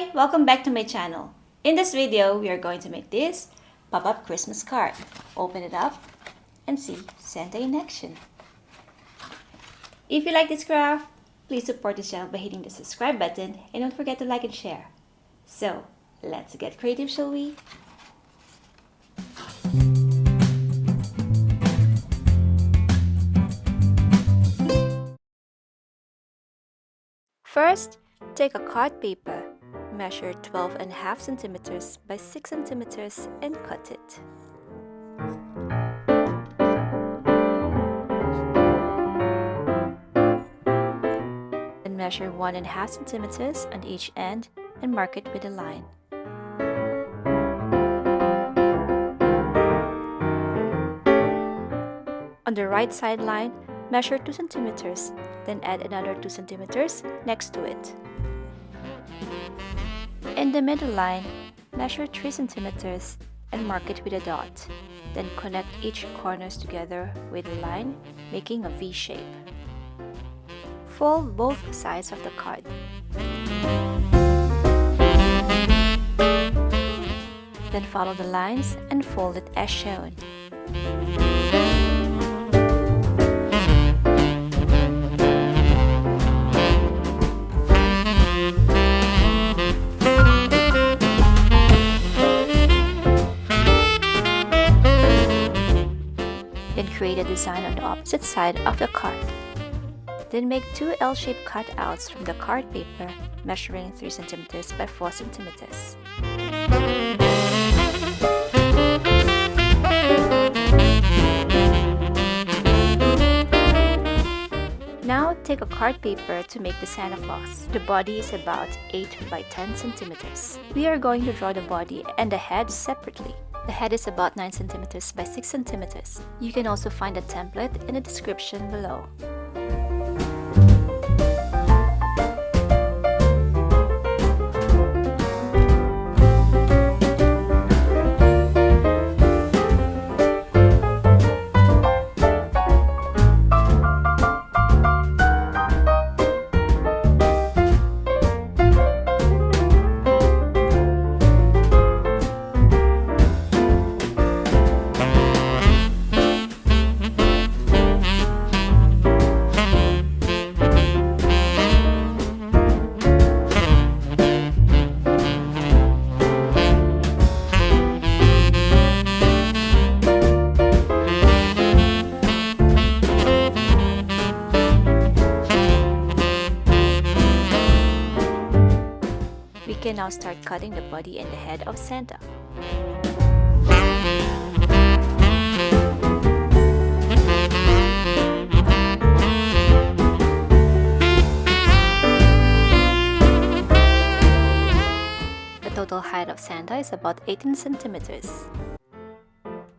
Hi! Welcome back to my channel. In this video, we are going to make this pop-up Christmas card. Open it up and see Santa in action. If you like this craft, please support this channel by hitting the subscribe button and don't forget to like and share. So, let's get creative, shall we? First, take a card paper, measure 12.5 centimeters by 6 centimeters and cut it. Then measure 1.5 centimeters on each end and mark it with a line. On the right side line, measure 2 centimeters, then add another 2 centimeters next to it. In the middle line, measure 3 centimeters and mark it with a dot. Then connect each corners together with a line, making a V shape. Fold both sides of the card. Then follow the lines and fold it as shown. Then create a design on the opposite side of the card. Then make 2 L-shaped cutouts from the card paper, measuring 3 centimeters by 4 centimeters. Now take a card paper to make the Santa Claus. The body is about 8 by 10 centimeters. We are going to draw the body and the head separately. The head is about 9 centimeters by 6 centimeters. You can also find a template in the description below. We can now start cutting the body and the head of Santa. The total height of Santa is about 18 centimeters.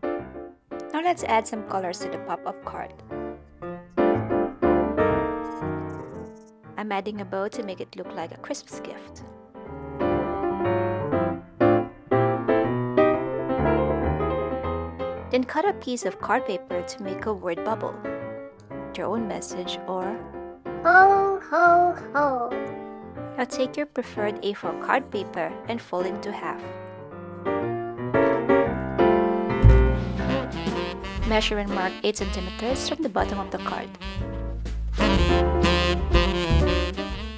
Now let's add some colors to the pop-up card. I'm adding a bow to make it look like a Christmas gift. Then cut a piece of card paper to make a word bubble, your own message, or Ho, ho, ho. Now take your preferred A4 card paper and fold it into half. Measure and mark 8 centimeters from the bottom of the card.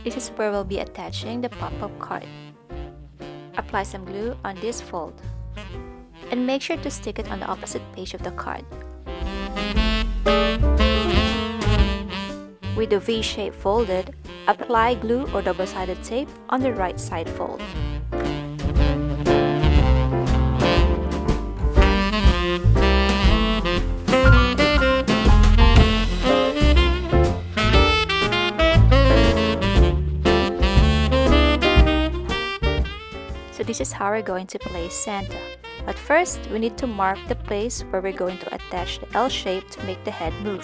This is where we'll be attaching the pop-up card. Apply some glue on this fold. And make sure to stick it on the opposite page of the card. With the V shape folded, apply glue or double-sided tape on the right side fold. So this is how we're going to place Santa. But first, we need to mark the place where we're going to attach the L shape to make the head move.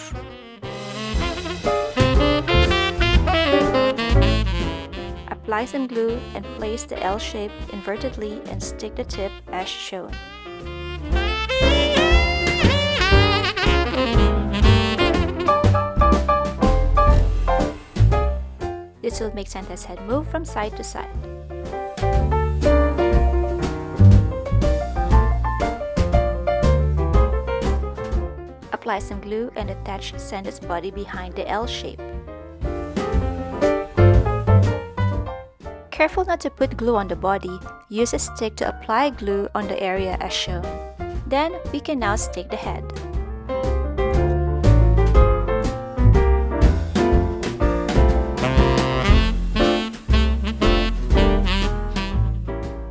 Apply some glue and place the L shape invertedly and stick the tip as shown. This will make Santa's head move from side to side. Apply some glue and attach Santa's body behind the L shape. Careful not to put glue on the body, use a stick to apply glue on the area as shown. Then we can now stick the head.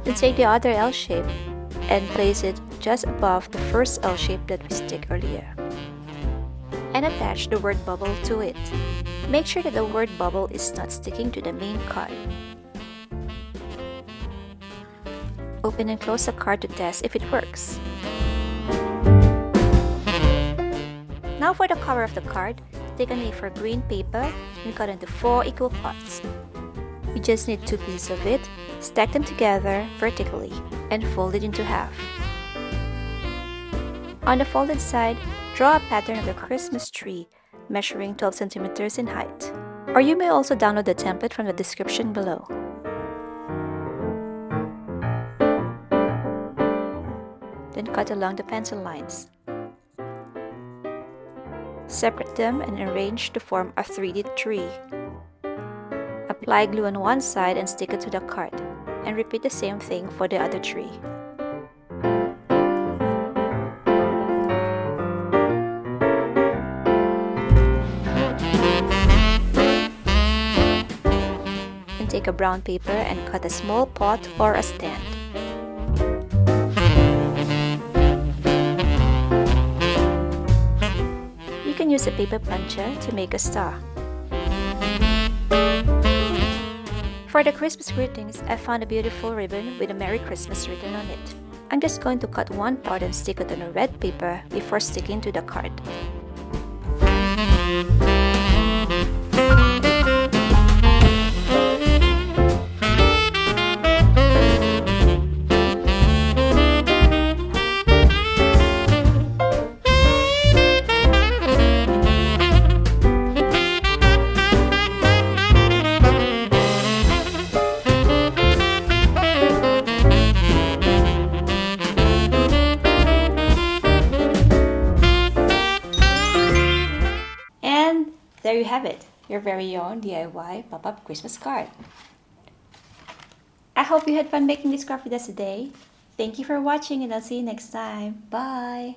Then take the other L shape and place it just above the first L shape that we stick earlier. And attach the word bubble to it. Make sure that the word bubble is not sticking to the main card. Open and close the card to test if it works. Now for the cover of the card, take an A4 green paper and cut into 4 equal parts. You just need 2 pieces of it, stack them together vertically, and fold it into half. On the folded side, draw a pattern of the Christmas tree, measuring 12 centimeters in height. Or you may also download the template from the description below. Then cut along the pencil lines. Separate them and arrange to form a 3D tree. Apply glue on one side and stick it to the card, and repeat the same thing for the other tree. And take a brown paper and cut a small pot or a stand. You can use a paper puncher to make a star. For the Christmas greetings, I found a beautiful ribbon with a Merry Christmas written on it. I'm just going to cut one part and stick it on a red paper before sticking to the card. There you have it, your very own DIY pop-up Christmas card. I hope you had fun making this craft with us today. Thank you for watching and I'll see you next time. Bye!